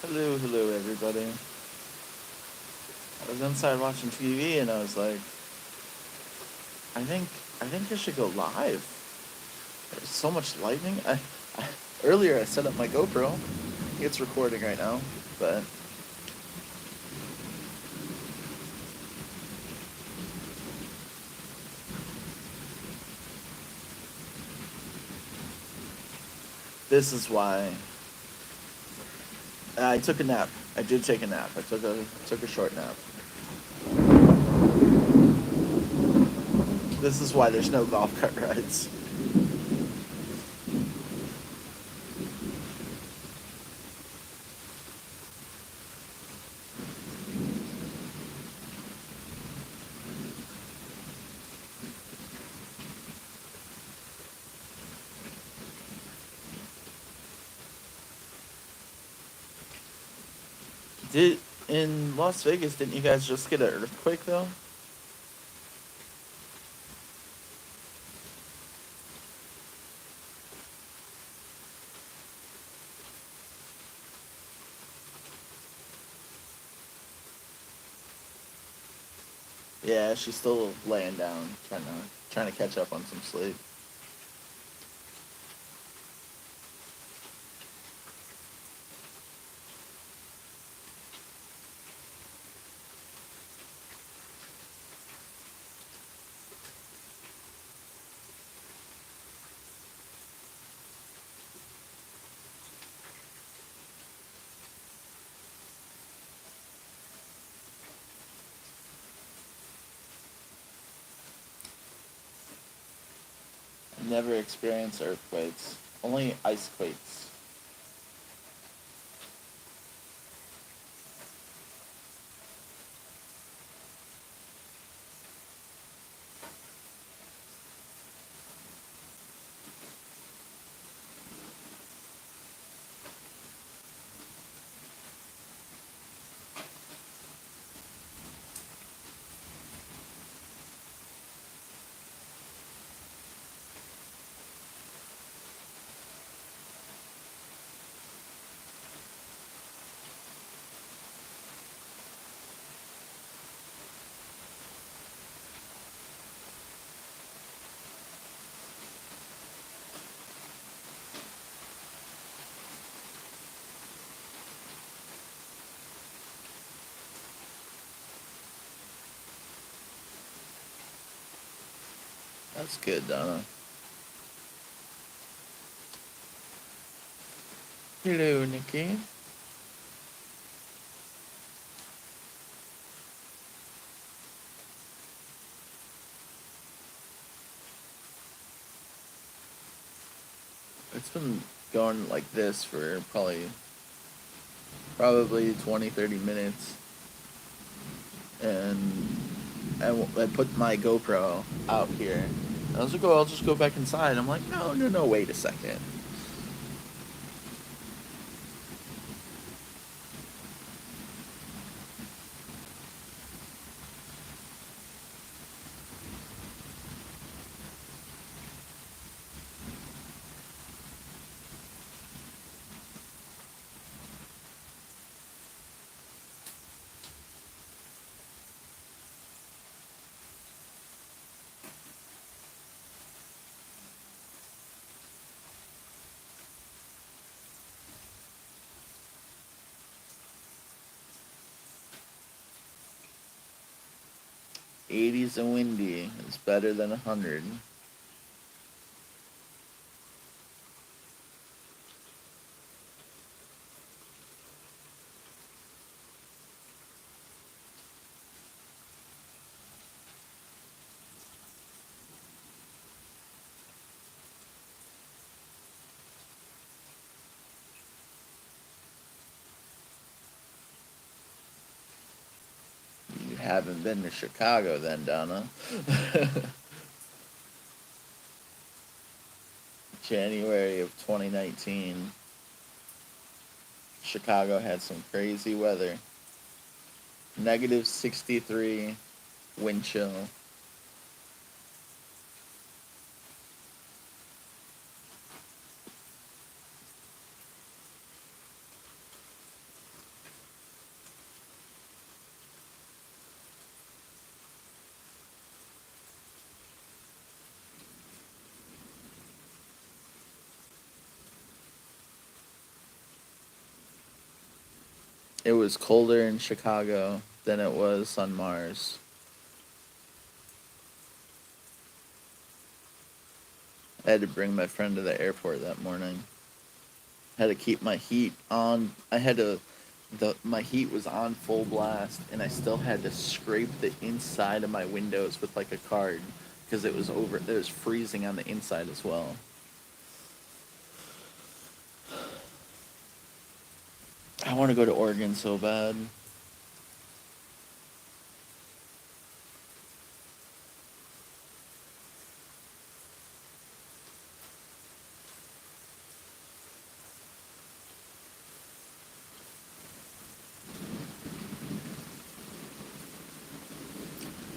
Hello, everybody. I was inside watching TV and I was like, I think, I think I should go live. There's so much lightning. Earlier I set up my GoPro. It's recording right now, but this is why I took a nap. I did take a nap. I took a short nap. This is why there's no golf cart rides. Did in Las Vegas? Didn't you guys just get an earthquake though? Yeah, she's still laying down, trying to catch up on some sleep. Never experienced earthquakes, only ice quakes. That's good, Donna. Hello, Nikki. It's been going like this for probably 20, 30 minutes, and I put my GoPro out here. I was like, oh, I'll just go back inside. I'm like, no, wait a second. 80s and windy is better than 100. You haven't been to Chicago then, Donna. January of 2019, Chicago had some crazy weather. Negative 63 wind chill. It was colder in Chicago than it was on Mars. I had to bring my friend to the airport that morning. I had to keep my heat on. My heat was on full blast, and I still had to scrape the inside of my windows with like a card because it was freezing on the inside as well. I want to go to Oregon so bad.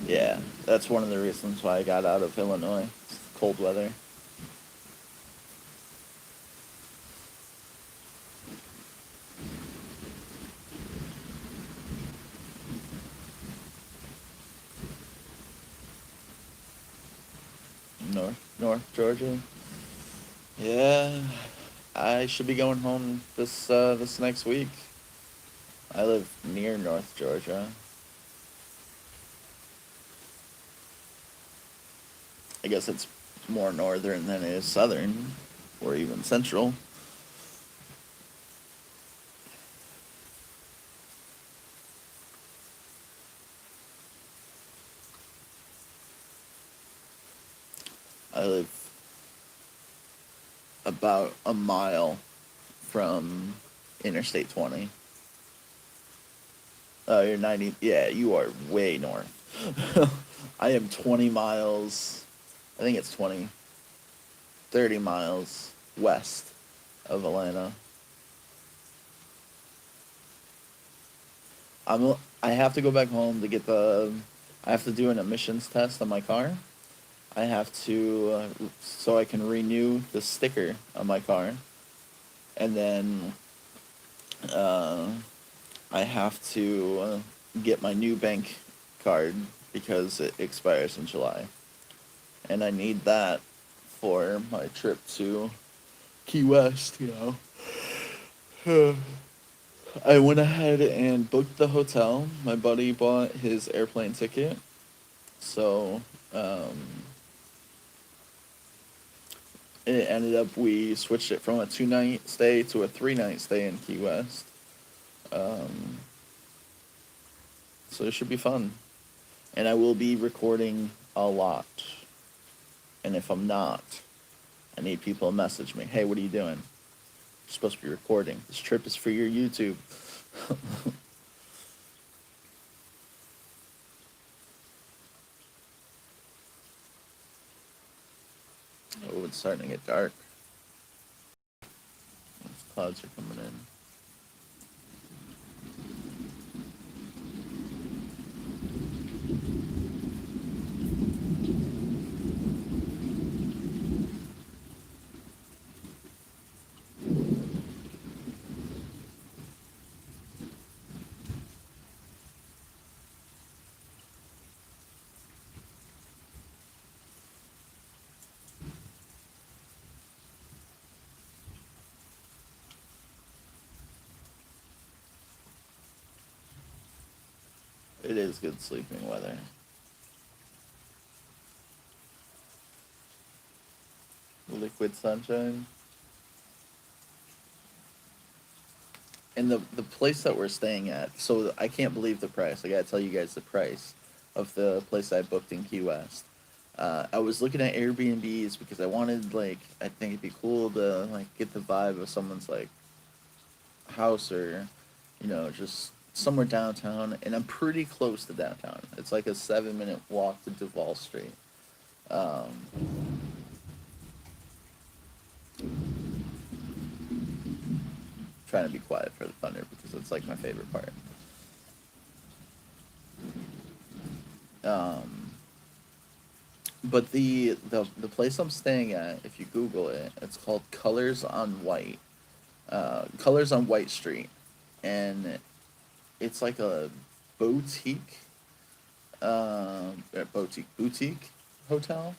Yeah, that's one of the reasons why I got out of Illinois. It's cold weather. North Georgia. Yeah, I should be going home this next week. I live near North Georgia. I guess it's more northern than it is southern, or even central. I live about a mile from Interstate 20. Oh, you're 90. Yeah, you are way north. I am 20 miles. I think it's 20, 30 miles west of Atlanta. I have to go back home to get I have to do an emissions test on my car. I have to so I can renew the sticker on my car, and then uh, I have to get my new bank card because it expires in July, and I need that for my trip to Key West. I went ahead and booked the hotel. My buddy bought his airplane ticket, so um, it ended up we switched it from a 2 night stay to a 3 night stay in Key West. Um, so it should be fun, and I will be recording a lot. And if I'm not, I need people to message me. Hey, what are you doing? You're supposed to be recording. This trip is for your YouTube. Oh, it's starting to get dark. Those clouds are coming in. It is good sleeping weather. Liquid sunshine. And the place that we're staying at, so I can't believe the price. I gotta tell you guys the price of the place I booked in Key West. I was looking at Airbnbs because I wanted I think it'd be cool to get the vibe of someone's house or just somewhere downtown. And I'm pretty close to downtown. It's like a 7 minute walk to Duval Street. Um, Trying to be quiet for the thunder because it's like my favorite part. Um, but the place I'm staying at, if you Google it, it's called Colors on White Street, and it's like a boutique, boutique hotel.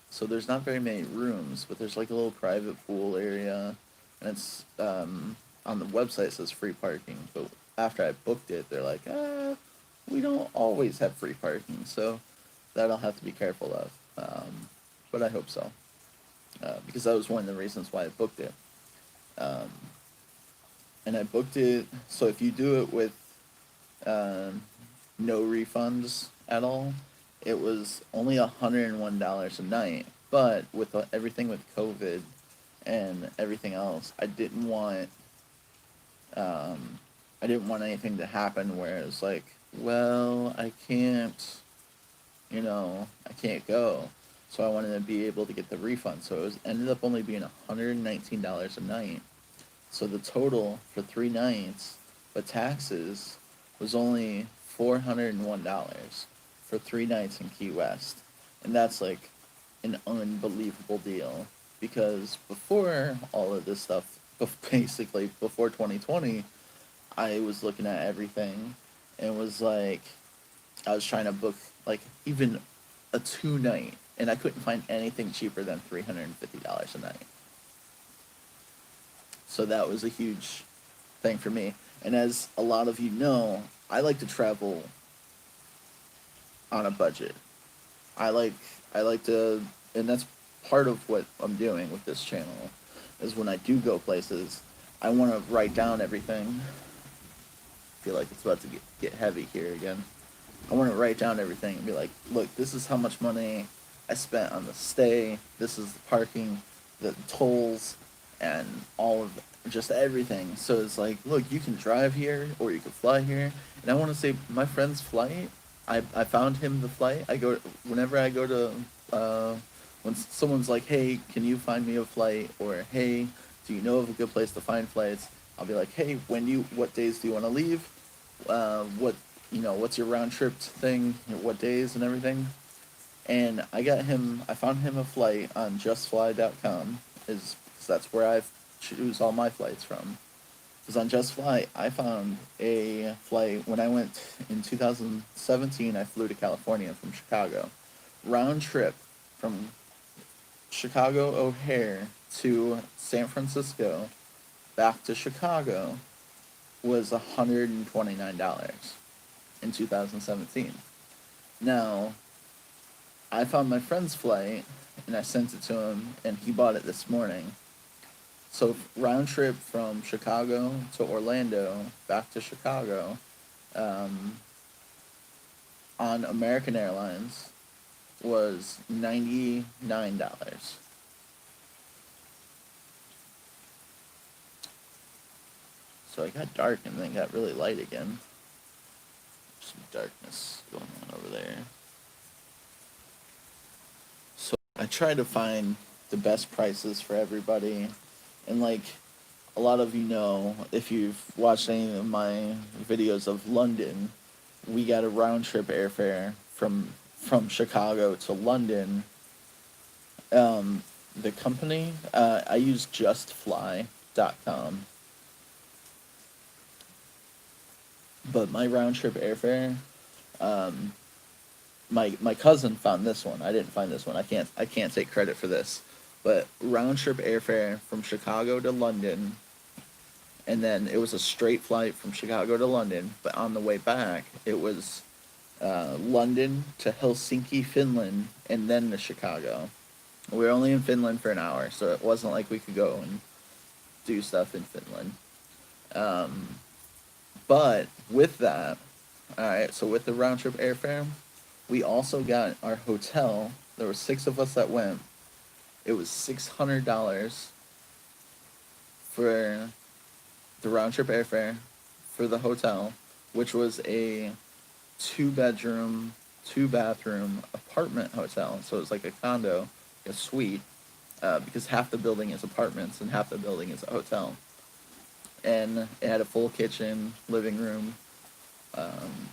So there's not very many rooms, but there's like a little private pool area, and it's on the website it says free parking, but after I booked it, they're like, we don't always have free parking, so that I'll have to be careful of. But I hope so, because that was one of the reasons why I booked it. Um, and I booked it, so if you do it with um, no refunds at all, it was only $101 a night. But with everything with COVID and everything else, um, I didn't want anything to happen where it's like, well, I can't go. So I wanted to be able to get the refund. So it was ended up only being $119 a night. So the total for 3 nights, but taxes, was only $401 for 3 nights in Key West. And that's like an unbelievable deal because before all of this stuff, basically before 2020, I was looking at everything and was like, I was trying to book like even a 2 night, and I couldn't find anything cheaper than $350 a night. So that was a huge thing for me. And as a lot of you know, I like to travel on a budget. I like I like to, and that's part of what I'm doing with this channel. Is when I do go places, I want to write down everything. I feel like it's about to get heavy here again. I want to write down everything and be like, look, this is how much money I spent on the stay. This is the parking, the tolls, and all of just everything. So it's like, look, you can drive here or you can fly here. And I want to say my friend's flight. I found him the flight. I go whenever I go to when someone's like, hey, can you find me a flight? Or hey, do you know of a good place to find flights? I'll be like, hey, what days do you want to leave? What's your round trip thing? What days and everything? And I found him a flight on justfly.com, is because that's where I choose all my flights from. Because on Just Fly, I found a flight when I went in 2017. I flew to California from Chicago, round trip from Chicago O'Hare to San Francisco, back to Chicago, was $129 in 2017. Now, I found my friend's flight and I sent it to him, and he bought it this morning. So round trip from Chicago to Orlando, back to Chicago, um, on American Airlines was $99. So it got dark and then got really light again. Some darkness going on over there. So I try to find the best prices for everybody. And like a lot of you know, if you've watched any of my videos of London, we got a round trip airfare from Chicago to London. The company, I use justfly.com. But my round trip airfare, um, my cousin found this one. I didn't find this one. I can't take credit for this. But round trip airfare from Chicago to London, and then it was a straight flight from Chicago to London. But on the way back, it was London to Helsinki, Finland, and then to Chicago. We were only in Finland for an hour, so it wasn't like we could go and do stuff in Finland. Um, but with that, all right, so with the round trip airfare, we also got our hotel. There were 6 of us that went. It was $600 for the round trip airfare for the hotel, which was a 2 bedroom, 2 bathroom apartment hotel. So it was like a condo, a suite, because half the building is apartments and half the building is a hotel. And it had a full kitchen, living room. Um,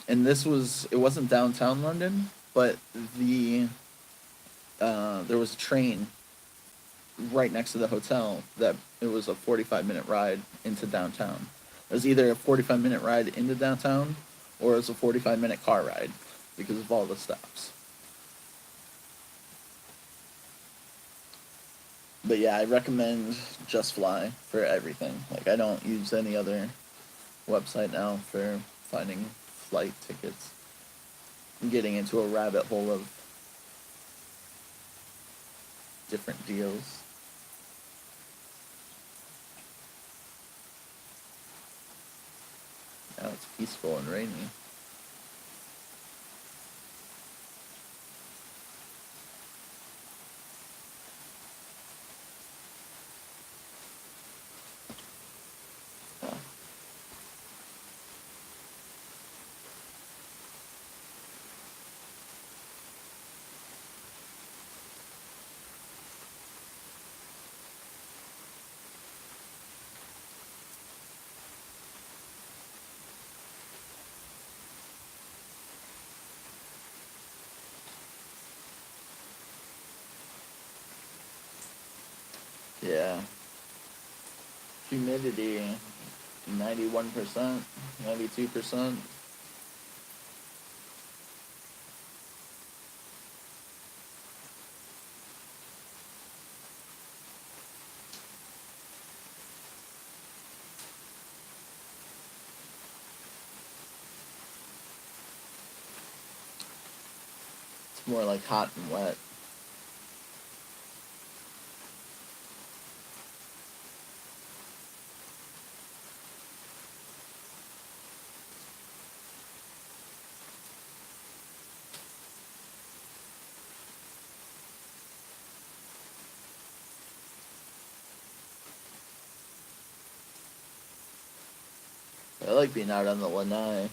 and it wasn't downtown London, but there was a train right next to the hotel that it was a 45-minute ride into downtown. It was either a 45-minute ride into downtown or it was a 45-minute car ride because of all the stops. But yeah, I recommend Just Fly for everything. Like I don't use any other website now for finding flight tickets. I'm getting into a rabbit hole of different deals. Now it's peaceful and rainy. Oh. Yeah. Humidity, 91%, 92%. It's more like hot and wet. I like being out on the lanai.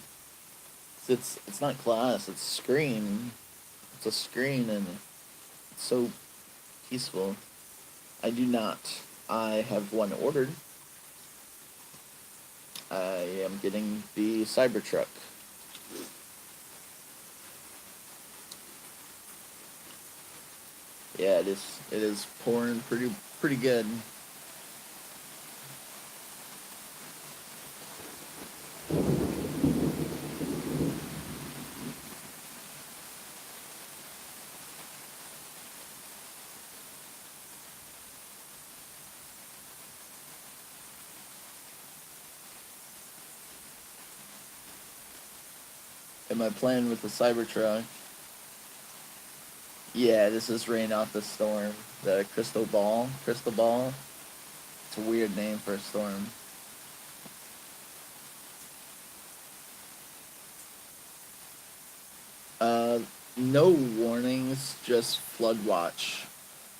It's not glass, it's screen. It's a screen and it's so peaceful. I do not. I have one ordered. I am getting the Cybertruck. Yeah, it is. It is pouring pretty good. And my plan with the Cybertruck. Yeah, this is rain off the storm. The crystal ball. Crystal ball. It's a weird name for a storm. Uh, no warnings, just flood watch.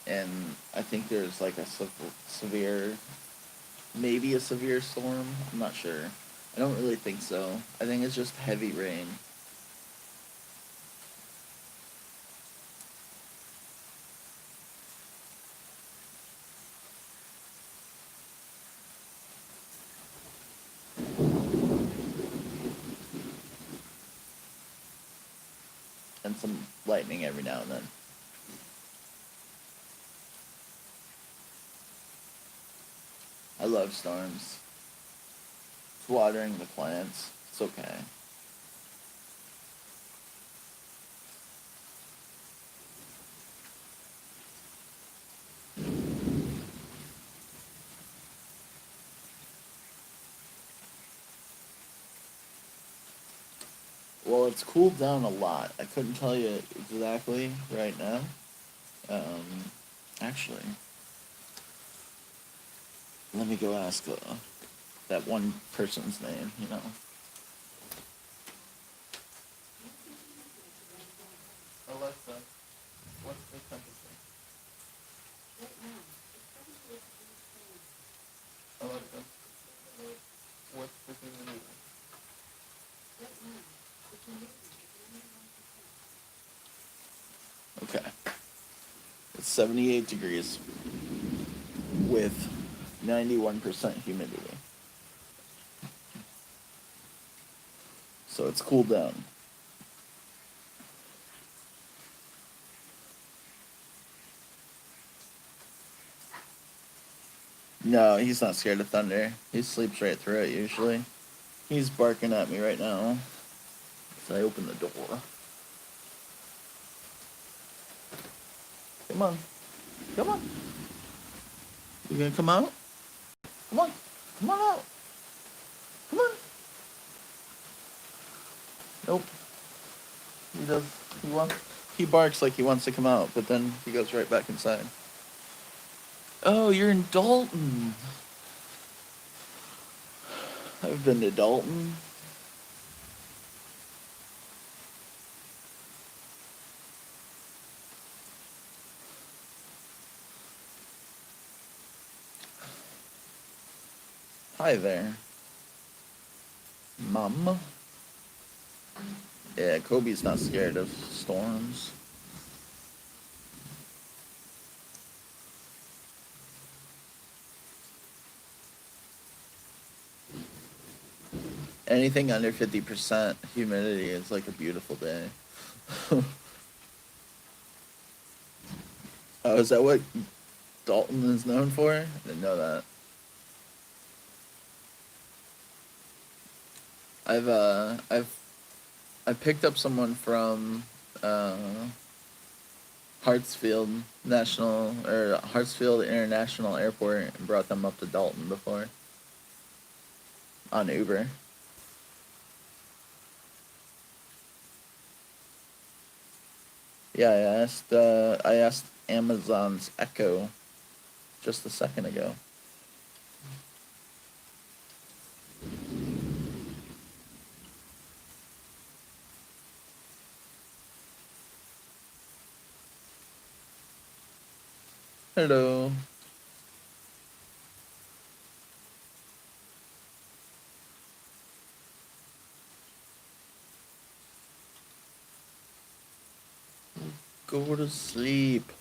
And I think there's like a severe, maybe a severe storm. I'm not sure. I don't really think so. I think it's just heavy rain. And some lightning every now and then. I love storms. It's watering the plants. It's okay. Well, it's cooled down a lot. I couldn't tell you exactly right now. Um, actually, let me go ask that one person's name, you know. Alexa, what's the temperature? Alexa, what's the humidity? Okay. It's 78 degrees with 91% humidity. So it's cooled down. No, he's not scared of thunder. He sleeps right through it usually. He's barking at me right now. So I open the door. Come on. Come on. You gonna come out? Come on. Come on out. Come on. Nope. He does. He wants. He barks like he wants to come out, but then he goes right back inside. Oh, you're in Dalton. I've been to Dalton. Hi there, Mum. Yeah, Kobe's not scared of storms. Anything under 50% humidity is like a beautiful day. Oh, is that what Dalton is known for? I didn't know that. I've picked up someone from uh, Hartsfield International Airport and brought them up to Dalton before on Uber. Yeah, I asked Amazon's Echo just a second ago. Hello. Go to sleep.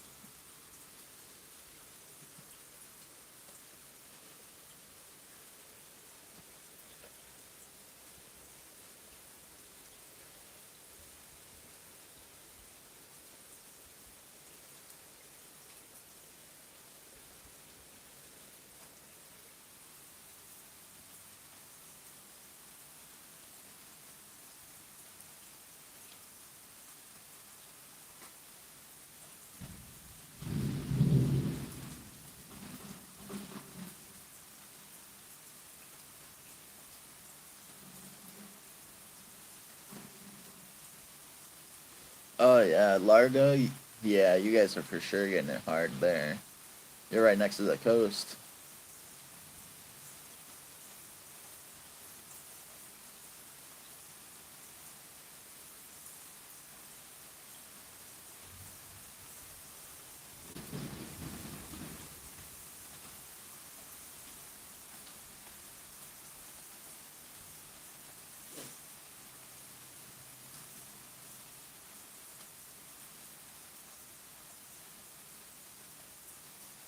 Oh yeah, Largo. Yeah, you guys are for sure getting it hard there. You're right next to the coast.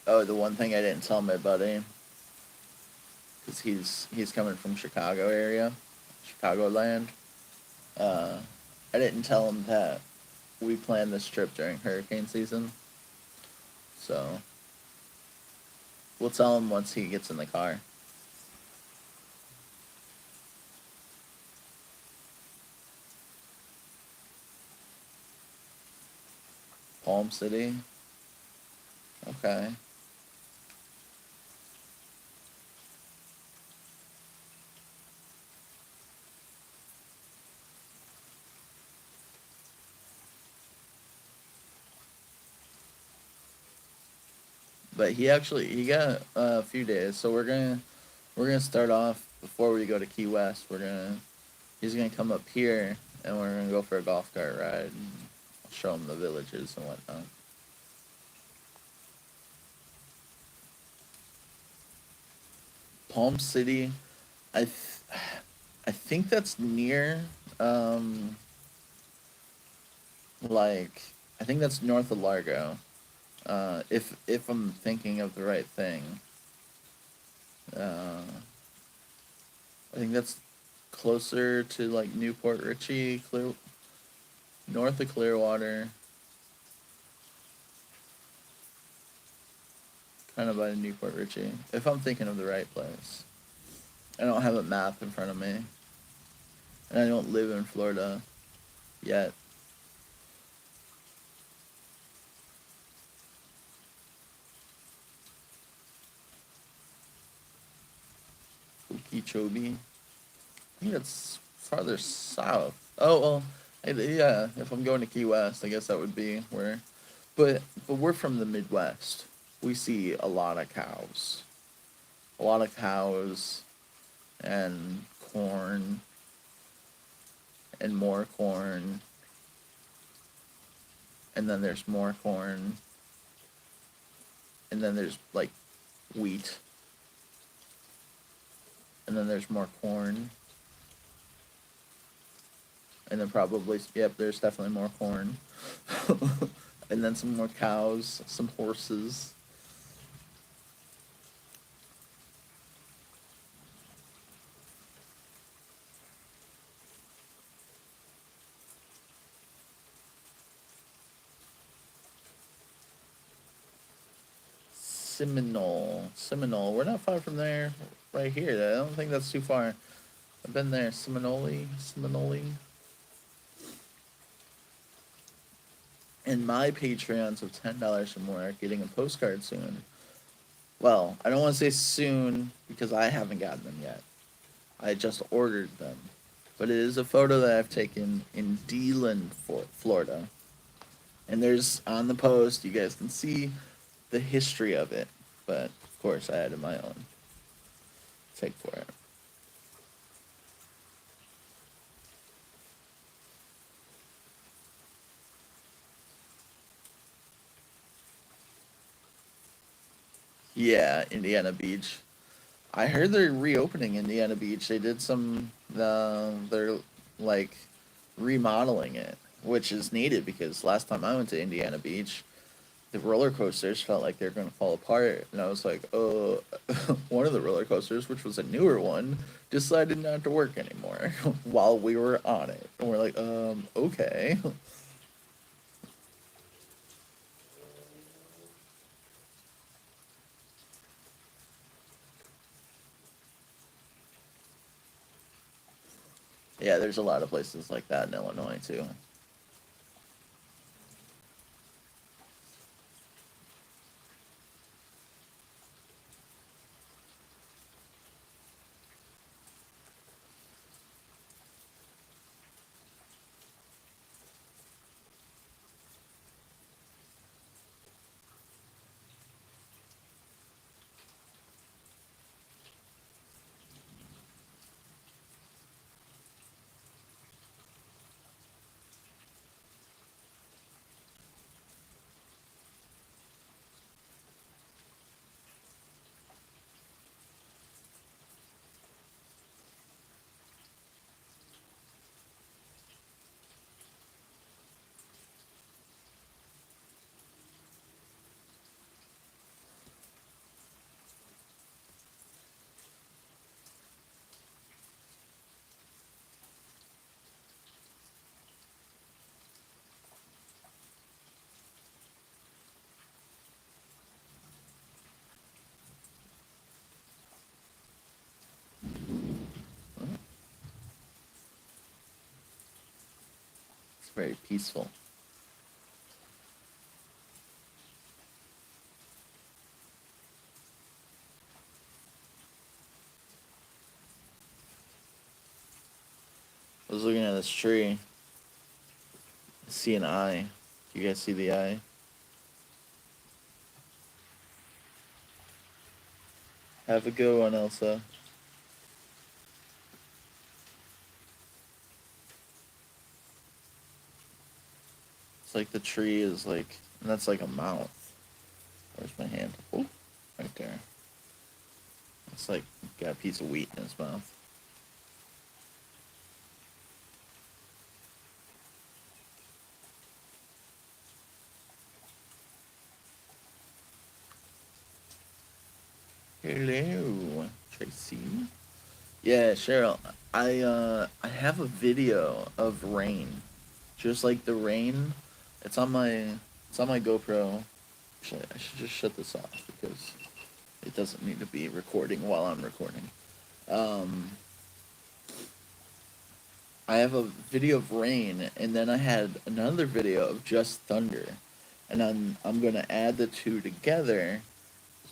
Oh, the one thing I didn't tell my buddy, because he's coming from Chicago area, Chicagoland. Uh, I didn't tell him that we planned this trip during hurricane season. So we'll tell him once he gets in the car. Palm City. Okay. But he got a few days, so we're gonna start off before we go to Key West. He's gonna come up here and we're gonna go for a golf cart ride and I'll show him the villages and whatnot. Palm City, I th- I think that's near um like I think that's north of Largo. If I'm thinking of the right thing. Uh, I think that's closer to like Newport Richie, north of Clearwater, kind of by Newport Richie. If I'm thinking of the right place. I don't have a map in front of me, and I don't live in Florida yet. Okeechobee. I think that's farther south. Oh well, yeah. If I'm going to Key West, I guess that would be where. But we're from the Midwest. We see a lot of cows, and corn, and more corn, and then there's more corn, and then there's like wheat, and then there's more corn, and then probably yep, there's definitely more corn, and then some more cows, some horses. Seminole. We're not far from there, right here. I don't think that's too far. I've been there. Seminole. And my Patreons of $10 or more are getting a postcard soon. Well, I don't want to say soon because I haven't gotten them yet. I just ordered them. But it is a photo that I've taken in Deland, Florida. And there's on the post, you guys can see the history of it. But of course, I added my own take for it. Yeah, Indiana Beach. I heard they're reopening Indiana Beach. They did some. They're like remodeling it, which is needed because last time I went to Indiana Beach, the roller coasters felt like they're going to fall apart, and I was like, oh, one of the roller coasters, which was a newer one, decided not to work anymore while we were on it, and we're like, okay. Yeah, there's a lot of places like that in Illinois too. It's very peaceful. I was looking at this tree, I see an eye. Do you guys see the eye? Have a good one, Elsa. It's like the tree is like, and that's like a mouth. Where's my hand? Oh, right there. It's like got a piece of wheat in his mouth. Hello, Tracy. Yeah, Cheryl. I have a video of rain, just like the rain. It's on my it's on my GoPro. Actually, I should just shut this off because it doesn't need to be recording while I'm recording. Um, I have a video of rain, and then I had another video of just thunder, and I'm gonna add the two together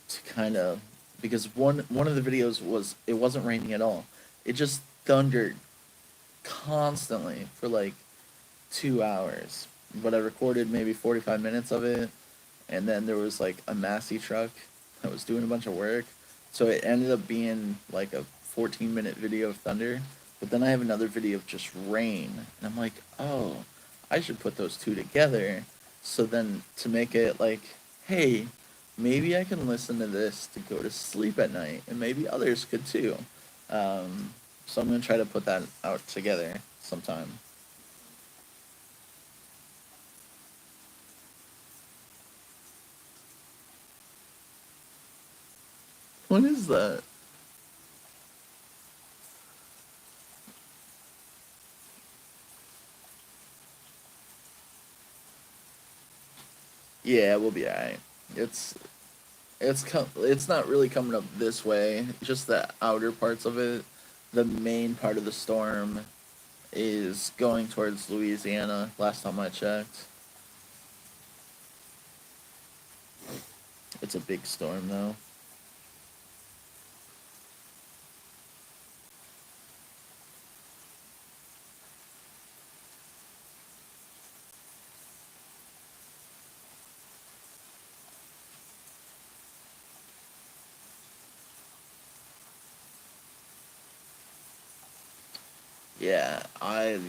to kind of because one of the videos was it wasn't raining at all, it just thundered constantly for like 2 hours. But I recorded maybe 45 minutes of it, and then there was like a Massey truck that was doing a bunch of work. So it ended up being like a 14-minute video of thunder. But then I have another video of just rain. And I'm like, oh, I should put those two together. So then to make it like, hey, maybe I can listen to this to go to sleep at night. And maybe others could too. Um, so I'm going to try to put that out together sometime. What is that? Yeah, we'll be alright. It's it's not really coming up this way. Just the outer parts of it. The main part of the storm is going towards Louisiana. Last time I checked, it's a big storm though. Yeah, I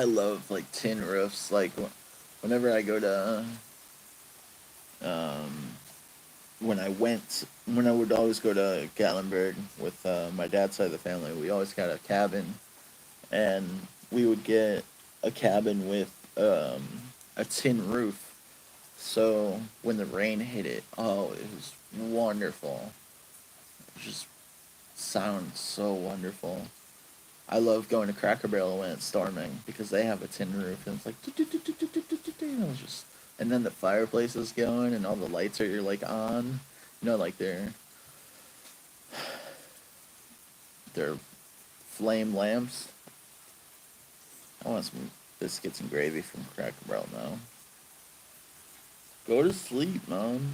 love like tin roofs. Like whenever I go to um when I would always go to Gatlinburg with my dad's side of the family, we always got a cabin, and we would get a cabin with a tin roof. So when the rain hit it, oh, it was wonderful. It just sounds so wonderful. I love going to Cracker Barrel when it's storming because they have a tin roof and it's like and it's just, and then the fireplace is going and all the lights are like on, like they're flame lamps. I want some biscuits and gravy from Cracker Barrel now. Go to sleep, man.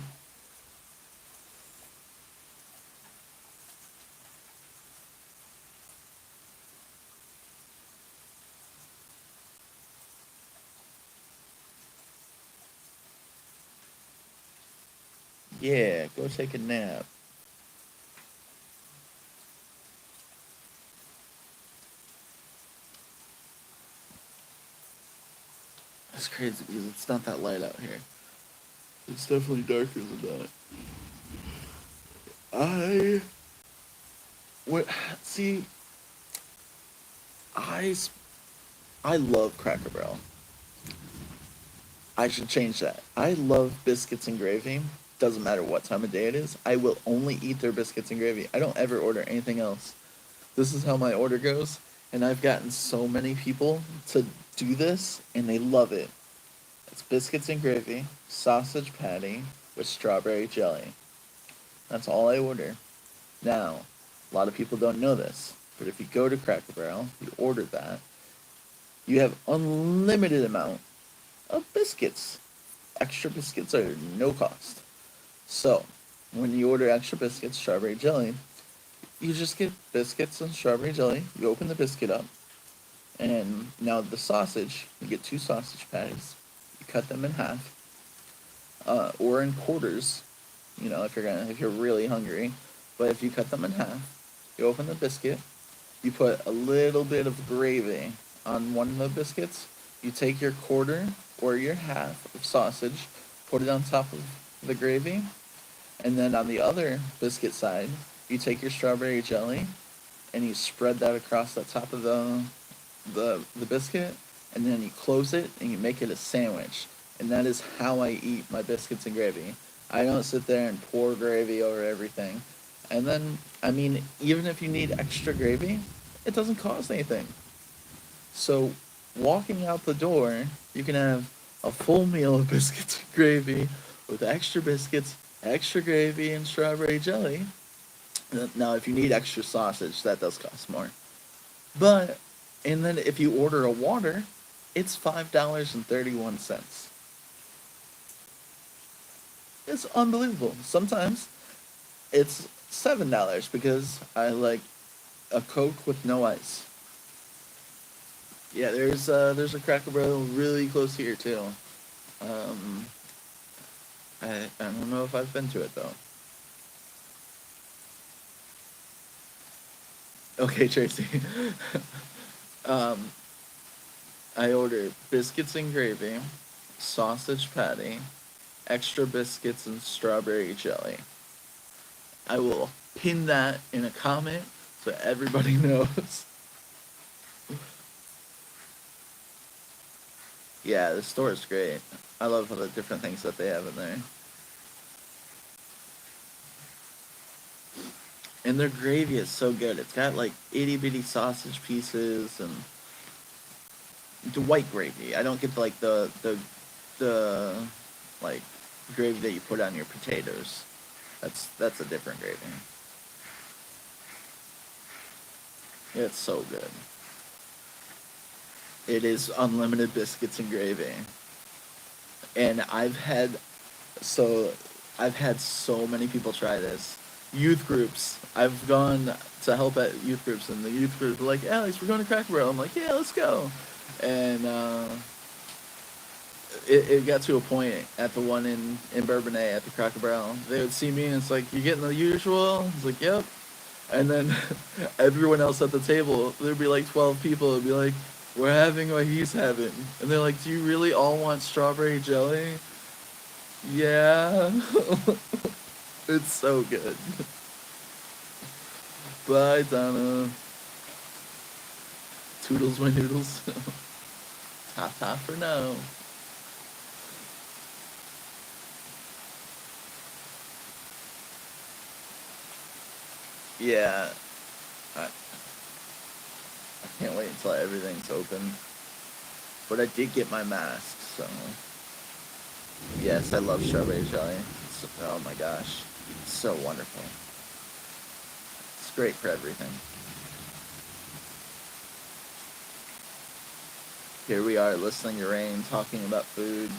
Yeah, go take a nap. That's crazy because it's not that light out here. It's definitely darker than that. I what see I s- I love Cracker Barrel. I should change that. I love biscuits and gravy. Doesn't matter what time of day it is. I will only eat their biscuits and gravy. I don't ever order anything else. This is how my order goes, and I've gotten so many people to do this, and they love it. It's biscuits and gravy, sausage patty with strawberry jelly. That's all I order. Now, a lot of people don't know this, but if you go to Cracker Barrel, you order that, you have unlimited amount of biscuits. Extra biscuits are no cost. So, when you order extra biscuits, strawberry jelly, you just get biscuits and strawberry jelly. You open the biscuit up, and now the sausage, you get two sausage patties. You cut them in half, or in quarters, if you're really hungry. But if you cut them in half, you open the biscuit, you put a little bit of gravy on one of the biscuits. You take your quarter or your half of sausage, put it on top of the gravy, and then on the other biscuit side, you take your strawberry jelly and you spread that across the top of the biscuit, and then you close it and you make it a sandwich. And that is how I eat my biscuits and gravy. I don't sit there and pour gravy over everything. And then, I mean, even if you need extra gravy, it doesn't cost anything. So, walking out the door, you can have a full meal of biscuits and gravy with extra biscuits, extra gravy, and strawberry jelly. Now, if you need extra sausage, that does cost more. But, and then if you order a water, it's $5.31. It's unbelievable. Sometimes it's $7 because I like a Coke with no ice. Yeah, there's a Cracker Barrel really close here too. Um, I don't know if I've been to it though. Okay, Tracy. um, I ordered biscuits and gravy, sausage patty, extra biscuits and strawberry jelly. I will pin that in a comment so everybody knows. Yeah, the store is great. I love all the different things that they have in there. And their gravy is so good. It's got like itty bitty sausage pieces and the white gravy. I don't get like the like gravy that you put on your potatoes. That's a different gravy. It's so good. It is unlimited biscuits and gravy. And so I've had so many people try this. Youth groups. I've gone to help at youth groups, and the youth groups are like, "Alex, we're going to Cracker Barrel." I'm like, "Yeah, let's go." And it got to a point at the one in Bourbonnais at the Cracker Barrel. They would see me, and it's like, "You getting the usual?" It's like, "Yep." And then everyone else at the table, there'd be like 12 people. It'd be like, "We're having what he's having," and they're like, "Do you really all want strawberry jelly?" Yeah. It's so good. Bye, Donna. Toodles my noodles. Ta for now. Yeah, I can't wait until everything's open. But I did get my mask, so yes, I love strawberry jelly. Oh my gosh, it's so wonderful. It's great for everything. Here we are listening to rain, talking about food.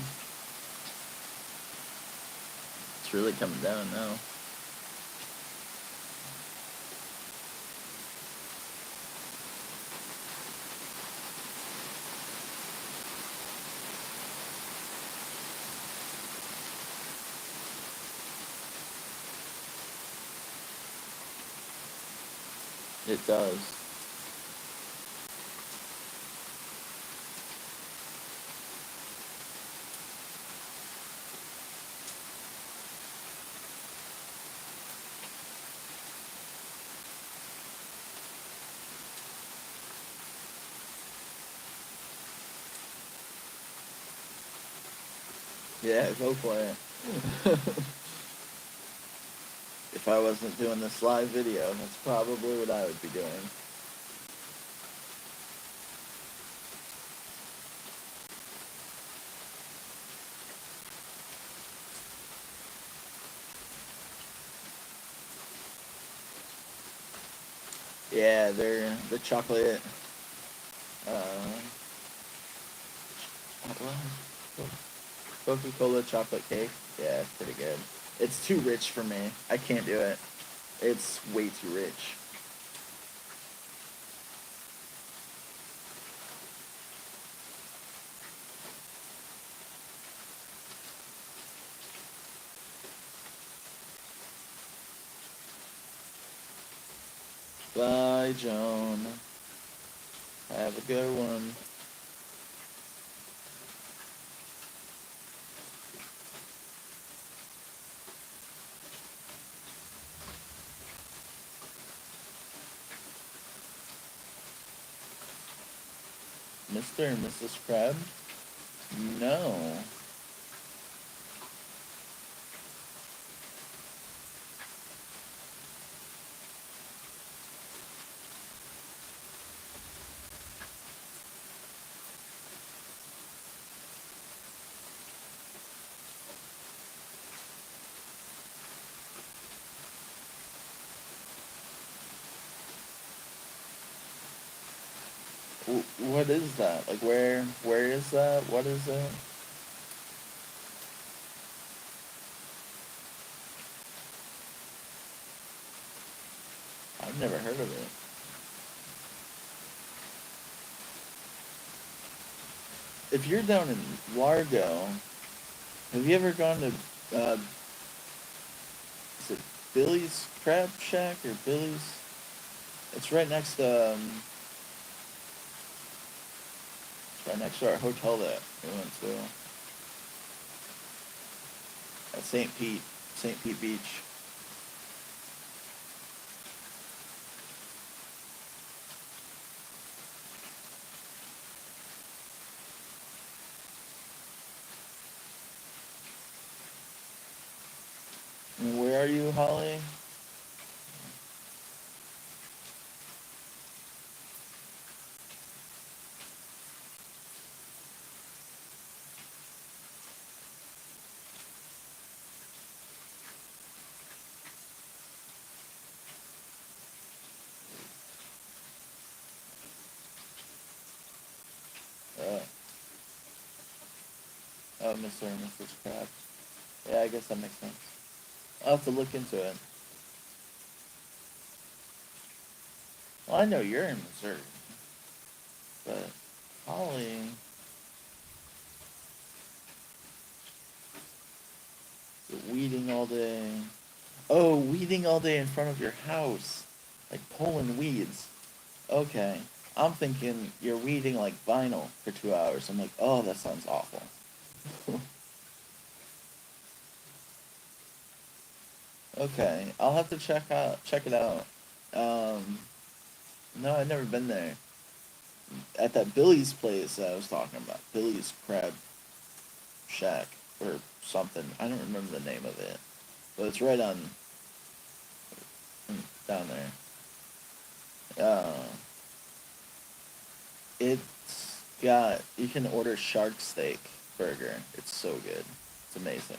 It's really coming down now. It does. Yeah, go for it. If I wasn't doing this live video, that's probably what I would be doing. Yeah, they're the chocolate. Uh, Coca-Cola chocolate cake. Yeah, it's pretty good. It's too rich for me. I can't do it. It's way too rich. Bye, Joan. Have a good one. Mr. and Mrs. Crab? No. What is that? Like, where is that? What is it? I've never heard of it. if you're down in Largo, have you ever gone to is it Billy's Crab Shack or Billy's? It's right next to it's right next to our hotel that we went to at St. Pete Beach. And where are you, Holly? Uh, oh, Mr. and Mrs. Crab. Yeah, I guess that makes sense. I'll have to look into it. Well, I know you're in Missouri, but Holly, weeding all day. Oh, weeding all day in front of your house. Like pulling weeds. Okay. I'm thinking you're weeding like vinyl for 2 hours. I'm like, oh, that sounds awful. Okay. I'll have to check it out. Um, no, I've never been there. At that Billy's place that I was talking about. Billy's Crab Shack or something. I don't remember the name of it. But it's right on down there. Uh, it's got you can order shark steak burger. It's so good. It's amazing.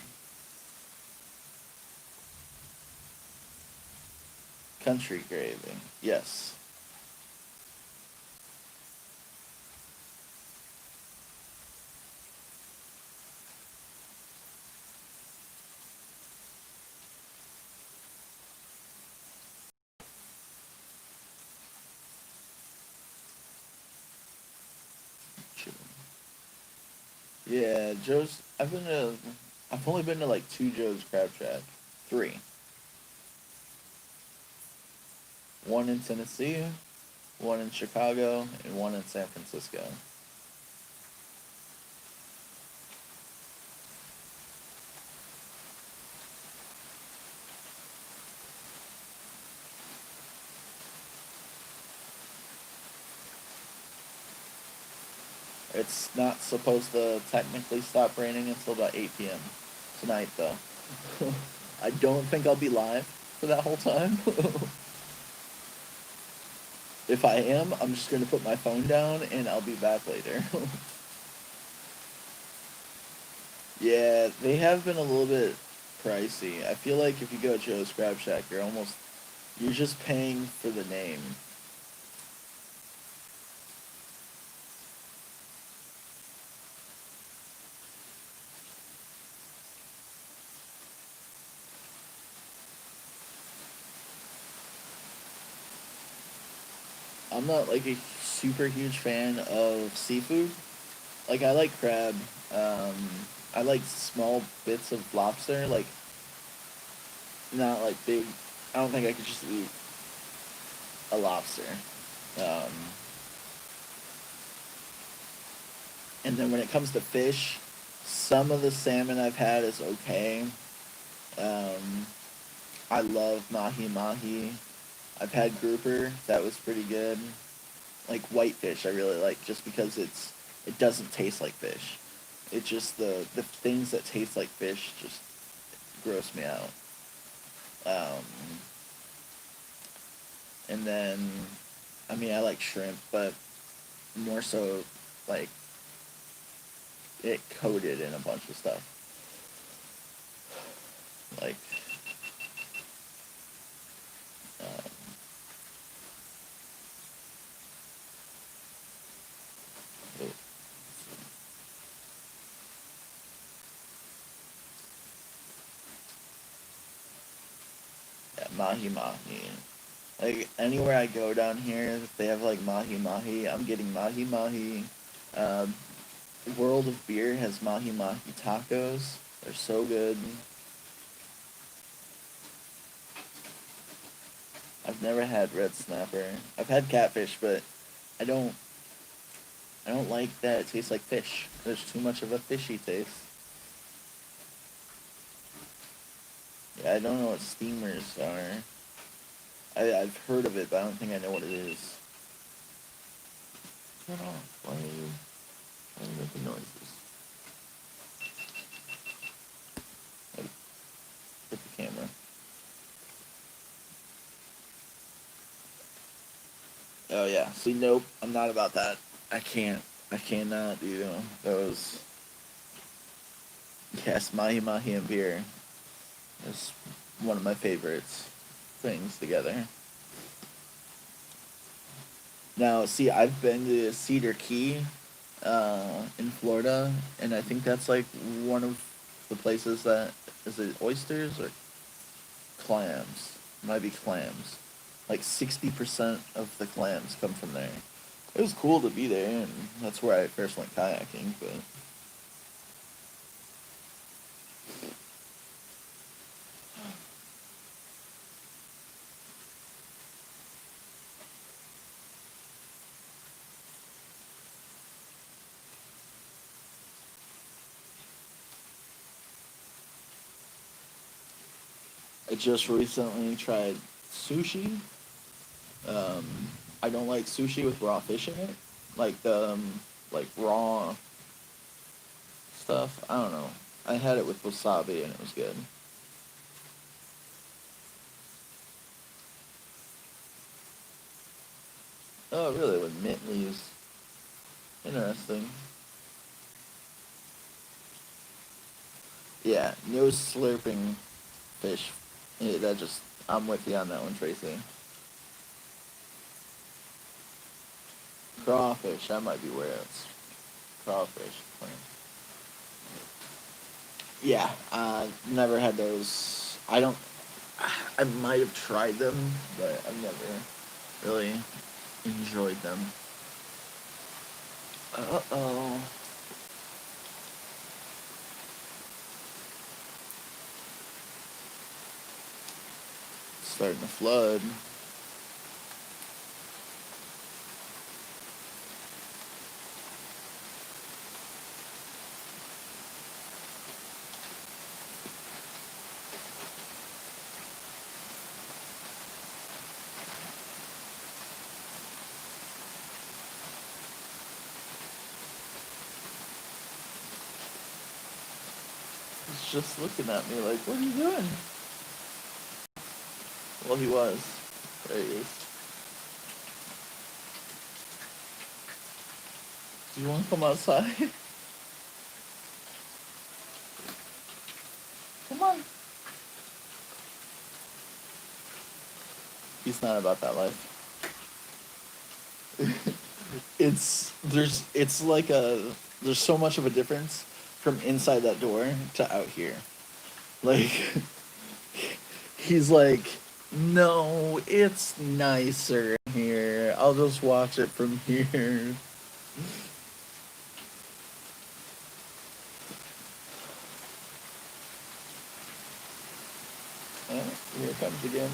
Country gravy. Yes. Yeah, Joe's. I've only been to like two Joe's Crab Shack. Three. One in Tennessee, one in Chicago, and one in San Francisco. It's not supposed to technically stop raining until about 8 p.m. tonight, though. I don't think I'll be live for that whole time. If I am, I'm just going to put my phone down and I'll be back later. Yeah, they have been a little bit pricey. I feel like if you go to Joe's Crab Shack, you're just paying for the name. I'm not like a super huge fan of seafood. Like I like crab. Um, I like small bits of lobster. Like not like big. I don't think I could just eat a lobster. Um, and then when it comes to fish, some of the salmon I've had is okay. Um, I love mahi mahi. I've had grouper. That was pretty good. Like whitefish, I really like just because it doesn't taste like fish. It just the things that taste like fish just gross me out. Um, and then, I mean, I like shrimp, but more so like it coated in a bunch of stuff. Like, um, oh, yeah, mahi mahi. Like anywhere I go down here, if they have like mahi mahi, I'm getting mahi mahi. Um, World of Beer has mahi mahi tacos. They're so good. I've never had red snapper. I've had catfish, but I don't I don't like that it tastes like fish. There's too much of a fishy taste. Yeah, I don't know what steamers are. I've heard of it, but I don't think I know what it is. Turn off. Why are you making noises? Like, hit the camera. Oh yeah. See, nope. I'm not about that. I can't. I cannot do those. Yes, mahi mahi and beer is one of my favorites things together. Now, see, I've been to Cedar Key, in Florida, and I think that's like one of the places that is it oysters or clams? Might be clams. Like 60% of the clams come from there. It was cool to be there, and that's where I first went kayaking. But I just recently tried sushi. Um, I don't like sushi with raw fish in it, like the like raw stuff. I don't know. I had it with wasabi and it was good. Oh, really? With mint leaves. Interesting. Yeah, no slurping fish. Yeah, that just I'm with you on that one, Tracy. Crawfish. That might be where it's crawfish. Yeah, never had those. I don't. I might have tried them, but I've never really enjoyed them. Uh oh. Starting to flood. He's just looking at me like, what are you doing? Well, he was. There he is. Do you want to come outside? Come on. He's not about that life. It's like there's so much of a difference from inside that door to out here. Like he's like, no, it's nicer here. I'll just watch it from here. Oh, here it comes again.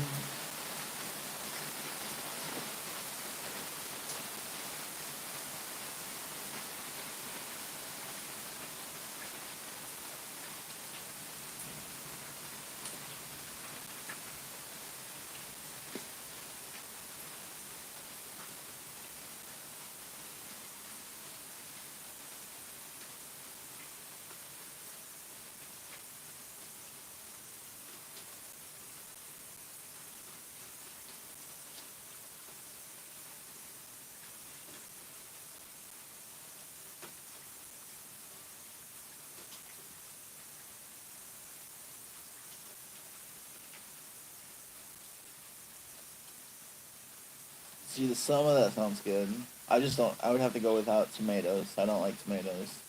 See, the some of that sounds good. I just don't. I would have to go without tomatoes. I don't like tomatoes.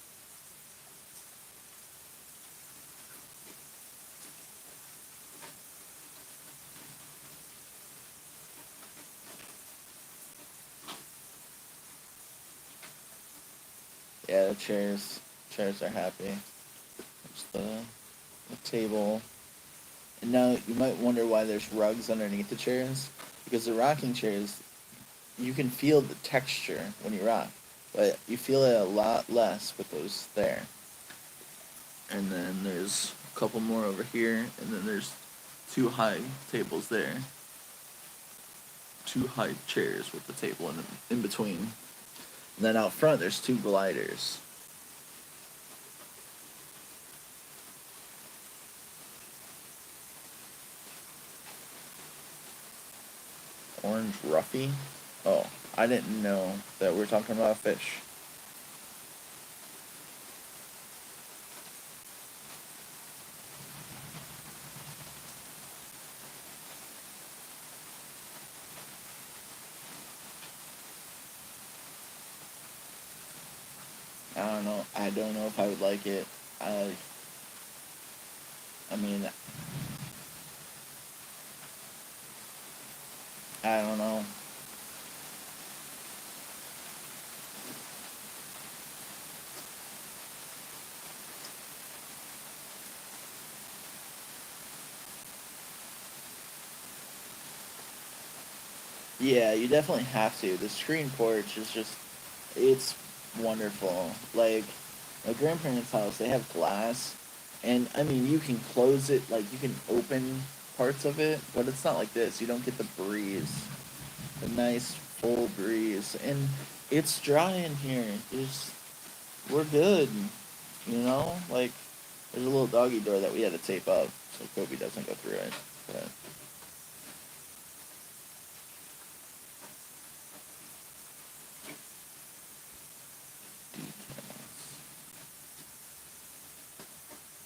Yeah, the chairs are happy. There's the table. And now you might wonder why there's rugs underneath the chairs, because the rocking chairs, you can feel the texture when you rock, but you feel it a lot less with those there. And then there's a couple more over here, and then there's two high tables there. Two high chairs with the table in between. And then out front, there's two gliders. Orange Ruffy? Oh, I didn't know that we're talking about fish. I don't know. I don't know if I would like it. I, I mean, I don't know. Yeah, you definitely have to. The screen porch is just, it's wonderful. Like, my grandparents' house, they have glass, and I mean, you can close it, like, you can open parts of it, but it's not like this. You don't get the breeze, the nice full breeze, and it's dry in here. We're good, you know? Like, there's a little doggy door that we had to tape up so Kobe doesn't go through it. But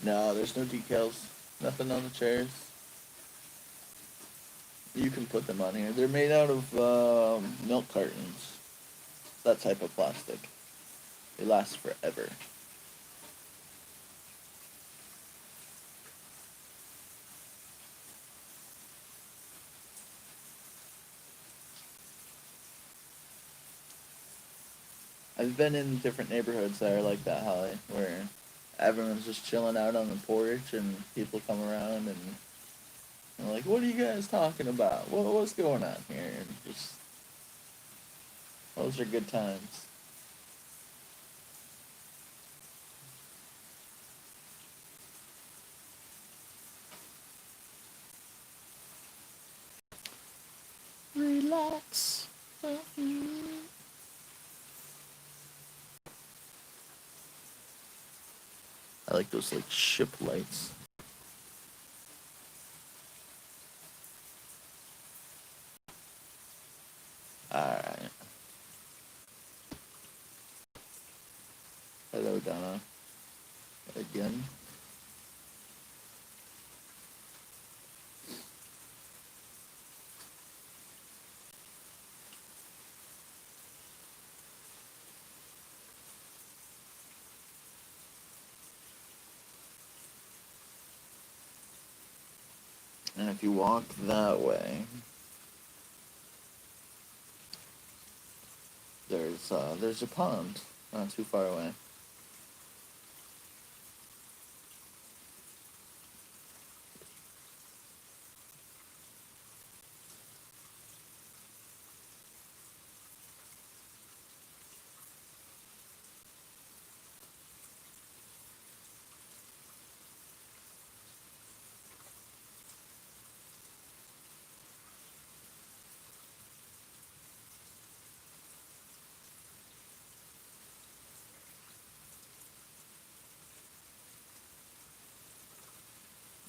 no, there's no decals. Nothing on the chairs. You can put them on here. They're made out of milk cartons. That type of plastic. They last forever. I've been in different neighborhoods that are like that, Holly, where everyone's just chilling out on the porch and people come around and they're like, "What are you guys talking about? What's going on here?" And just those are good times. Relax. I like those like ship lights. Alright. Hello, Donna. Again. And if you walk that way, there's a pond not too far away.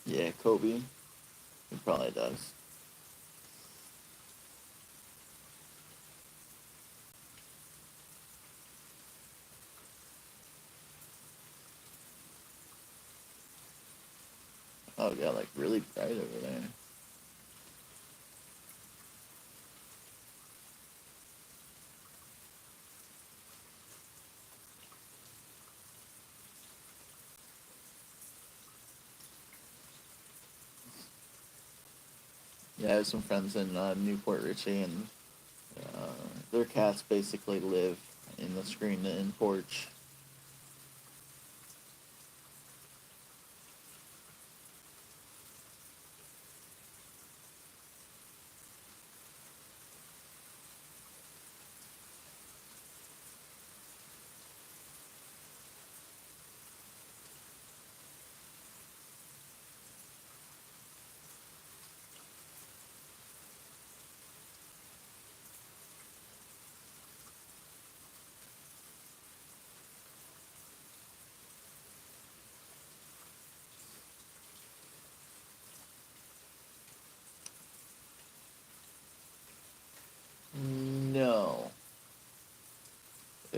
Yeah, Kobe. He probably does. Oh, it got like really bright over there. Yeah, I have some friends in Newport Richie, and their cats basically live in the screened-in porch.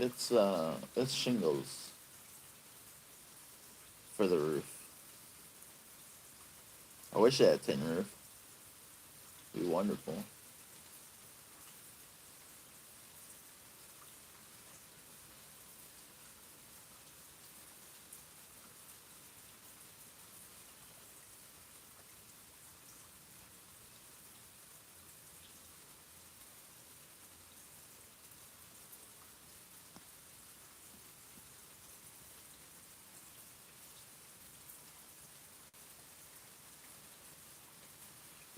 It's shingles for the roof. I wish it had tin roof. It'd be wonderful.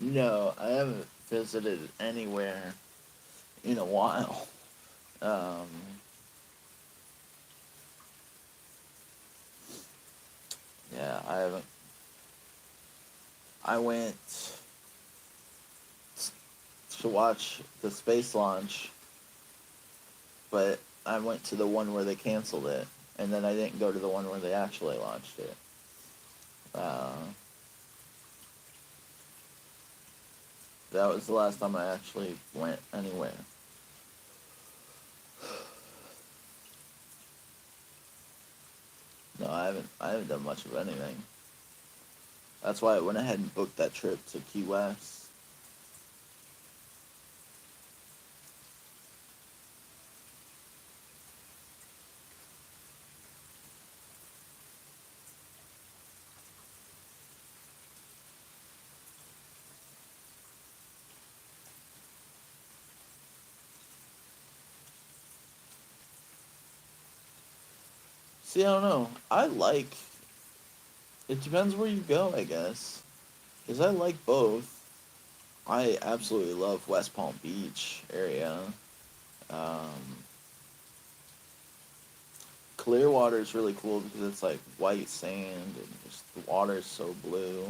No, I haven't visited anywhere in a while. Um, yeah, I haven't. I went to watch the space launch, but I went to the one where they canceled it, and then I didn't go to the one where they actually launched it. Uh, that was the last time I actually went anywhere. No, I haven't. I haven't done much of anything. That's why I went ahead and booked that trip to Key West. See, I don't know. I like. It depends where you go, I guess. Because I like both. I absolutely love West Palm Beach area. Um, Clearwater is really cool because it's like white sand and just the water is so blue.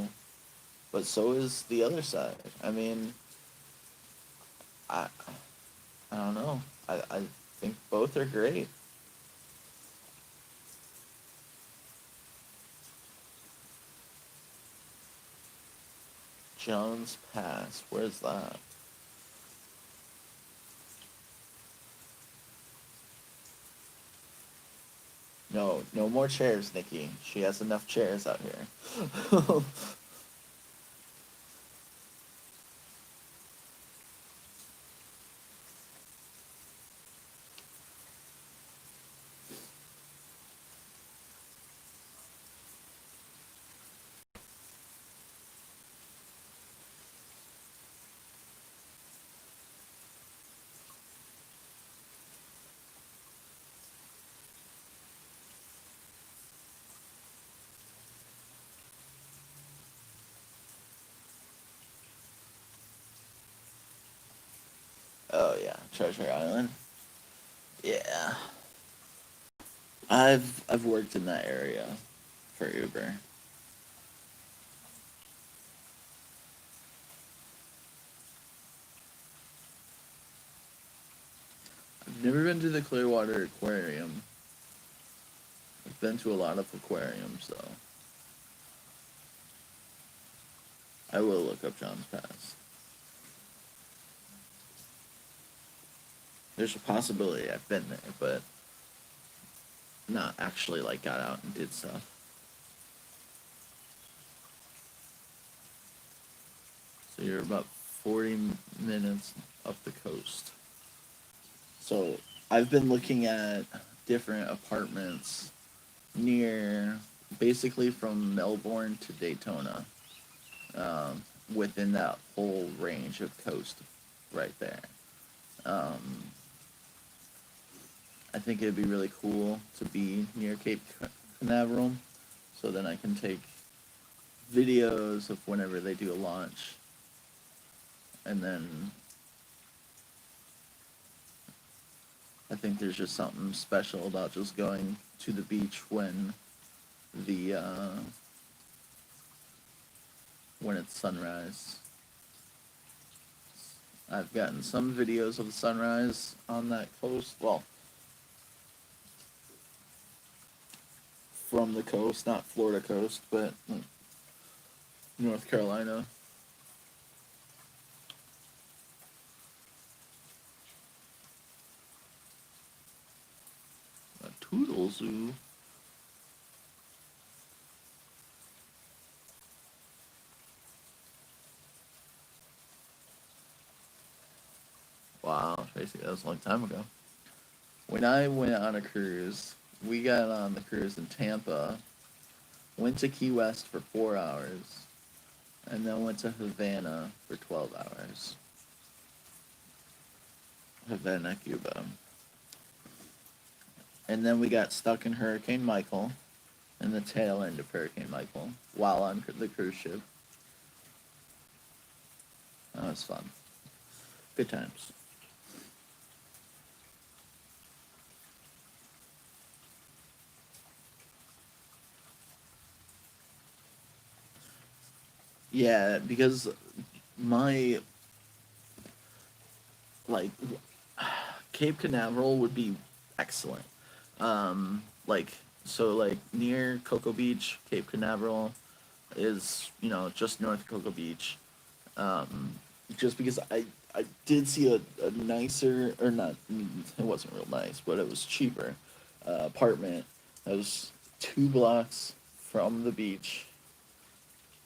But so is the other side. I mean, I I don't know. I think both are great. Jones Pass, where's that? No, no more chairs, Nikki. She has enough chairs out here. Oh yeah, Treasure Island. Yeah, I've worked in that area for Uber. I've never been to the Clearwater Aquarium. I've been to a lot of aquariums though. I will look up John's Pass. There's a possibility I've been there, but not actually like got out and did stuff. So you're about 40 minutes up the coast. So I've been looking at different apartments near, basically from Melbourne to Daytona, um, within that whole range of coast right there. Um, I think it'd be really cool to be near Cape Canaveral, so then I can take videos of whenever they do a launch, and then I think there's just something special about just going to the beach the when it's sunrise. I've gotten some videos of the sunrise on that coast. Well, from the coast, not Florida coast, but North Carolina. Poodle Zoo. Wow, Tracy, that was a long time ago. When I went on a cruise, we got on the cruise in Tampa, went to Key West for 4 hours, and then went to Havana for 12 hours. Havana, Cuba. And then we got stuck in Hurricane Michael, in the tail end of Hurricane Michael, while on the cruise ship. That was fun. Good times. Yeah, because my like Cape Canaveral would be excellent. Like so near Cocoa Beach, Cape Canaveral is just north of Cocoa Beach. Um, just because I did see a nicer or not, it wasn't real nice, but it was cheaper apartment that was 2 blocks from the beach.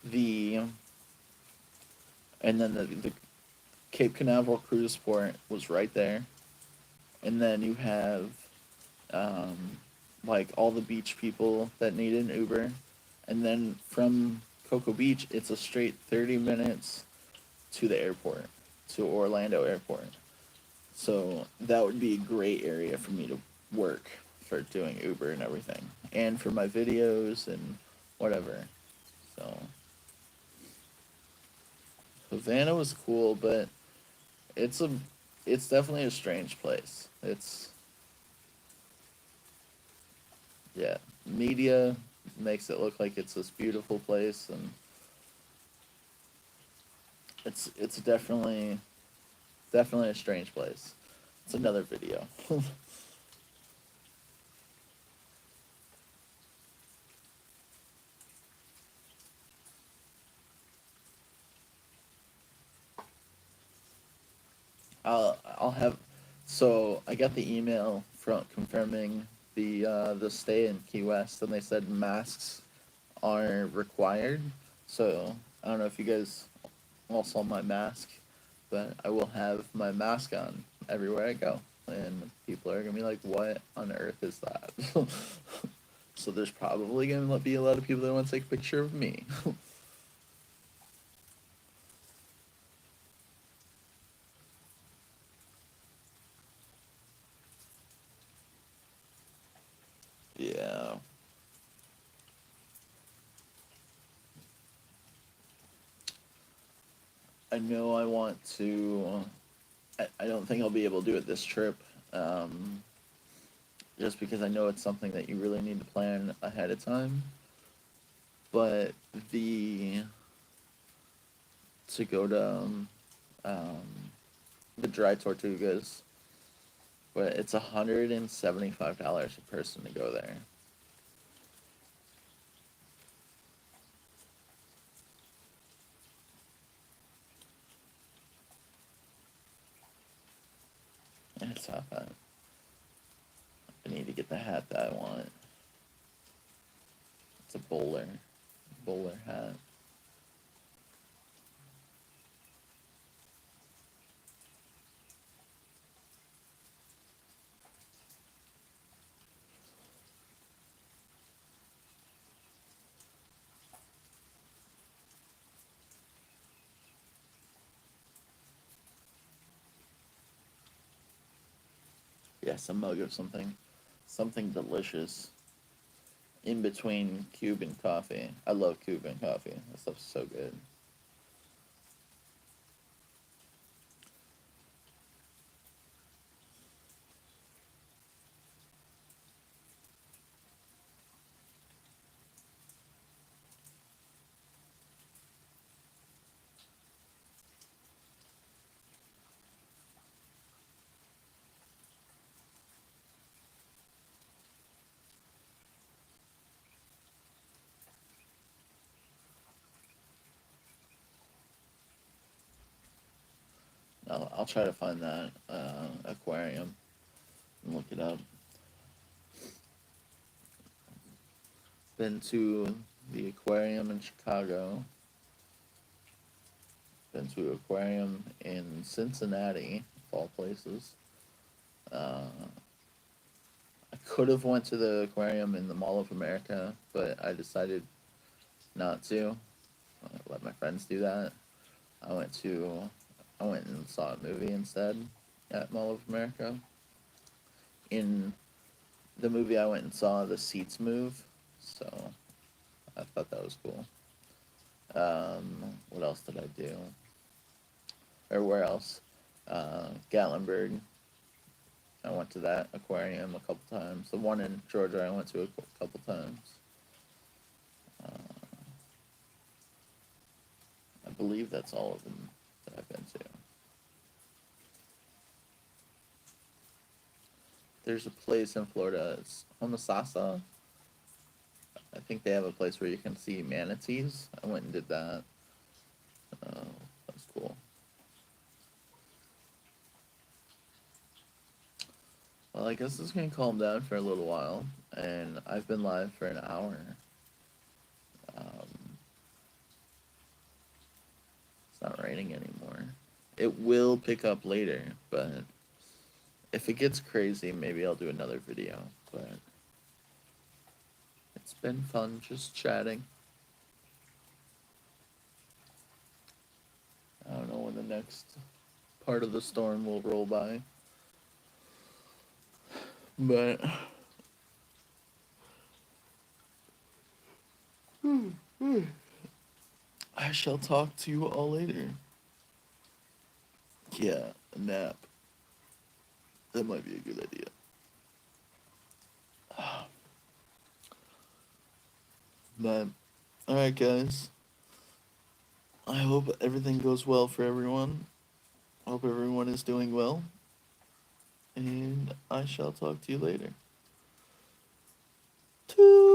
The and then the Cape Canaveral cruise port was right there, and then you have um, like all the beach people that need an Uber, and then from Cocoa Beach, it's a straight 30 minutes to the airport, to Orlando Airport. So that would be a great area for me to work for doing Uber and everything, and for my videos and whatever. So Havana was cool, but it's a it's definitely a strange place. It's yeah, media makes it look like it's this beautiful place, and it's definitely a strange place. It's another video. I'll have. So I got the email from confirming the stay in Key West, and they said masks are required. So I don't know if you guys all saw my mask, but I will have my mask on everywhere I go, and people are gonna be like, "What on earth is that?" So there's probably gonna be a lot of people that want to take a picture of me. Yeah, I know I want to. I don't think I'll be able to do it this trip, um, just because I know it's something that you really need to plan ahead of time. But the to go to um, the dry tortugas, but it's $175 a person to go there. And it's not bad. I need to get the hat that I want. It's a bowler hat. Yes, a mug of something delicious in between Cuban coffee. I love Cuban coffee. That stuff's so good. I'll try to find that aquarium and look it up. Been to the aquarium in Chicago. Been to aquarium in Cincinnati, of all places. Uh, I could have went to the aquarium in the Mall of America, but I decided not to. I let my friends do that. I went to I went and saw a movie instead at Mall of America. In the movie I went and saw, the seats move, so I thought that was cool. What else did I do? Or where else? Gatlinburg. I went to that aquarium a couple times. The one in Georgia I went to a couple times. Uh, I believe that's all of them that I've been to. There's a place in Florida. It's Homosassa. I think they have a place where you can see manatees. I went and did that. That was cool. Well, I guess it's gonna calm down for a little while, and I've been live for an hour. Um, it's not raining anymore. It will pick up later, but if it gets crazy, maybe I'll do another video. But it's been fun just chatting. I don't know when the next part of the storm will roll by, but I shall talk to you all later. Yeah, a nap. That might be a good idea. But, alright, guys. I hope everything goes well for everyone. I hope everyone is doing well. And I shall talk to you later. Toodles!